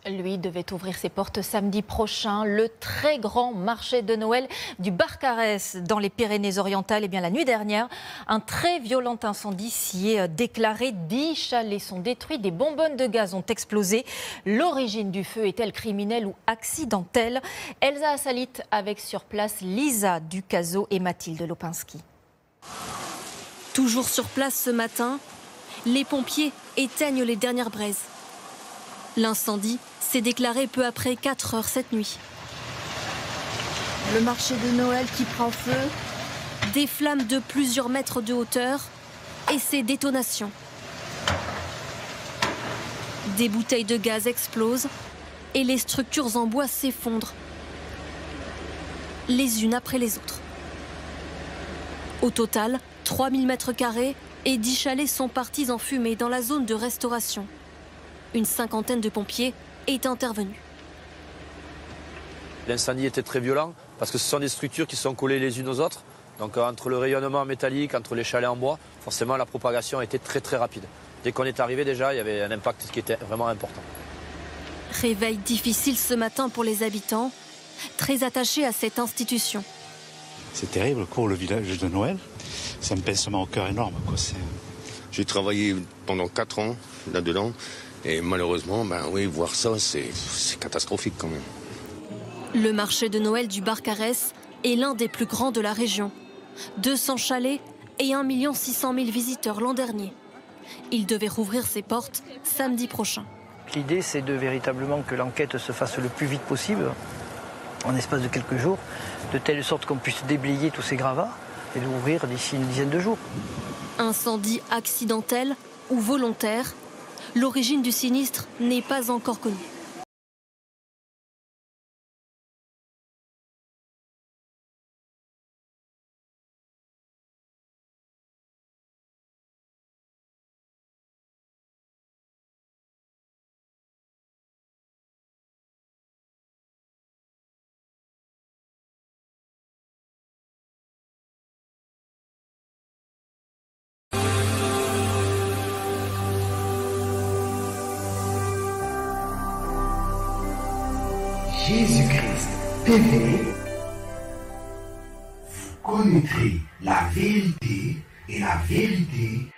Lui devait ouvrir ses portes samedi prochain. Le très grand marché de Noël du Barcarès dans les Pyrénées-Orientales. Eh bien, la nuit dernière, un très violent incendie s'y est déclaré. 10 chalets sont détruits, des bonbonnes de gaz ont explosé. L'origine du feu est-elle criminelle ou accidentelle? Elsa Assalit avec sur place Lisa Ducazo et Mathilde Lopinski. Toujours sur place ce matin, les pompiers éteignent les dernières braises. L'incendie s'est déclaré peu après 4 heures cette nuit. Le marché de Noël qui prend feu. Des flammes de plusieurs mètres de hauteur et ces détonations. Des bouteilles de gaz explosent et les structures en bois s'effondrent, les unes après les autres. Au total, 3000 mètres carrés et 10 chalets sont partis en fumée dans la zone de restauration. Une cinquantaine de pompiers est intervenue. L'incendie était très violent parce que ce sont des structures qui sont collées les unes aux autres. Donc entre le rayonnement métallique, entre les chalets en bois, forcément la propagation était très rapide. Dès qu'on est arrivé déjà, il y avait un impact qui était vraiment important. Réveil difficile ce matin pour les habitants, très attachés à cette institution. C'est terrible pour le village de Noël. C'est un pincement au cœur énorme. J'ai travaillé pendant 4 ans là-dedans. Et malheureusement, voir ça, c'est catastrophique quand même. Le marché de Noël du Barcarès est l'un des plus grands de la région. 200 chalets et 1 600 000 visiteurs l'an dernier. Il devait rouvrir ses portes samedi prochain. L'idée, c'est véritablement que l'enquête se fasse le plus vite possible, en l'espace de quelques jours, de telle sorte qu'on puisse déblayer tous ces gravats et l'ouvrir d'ici une dizaine de jours. Incendie accidentel ou volontaire, l'origine du sinistre n'est pas encore connue. Jésus-Christ TV, vous connaîtrez la vérité et la vérité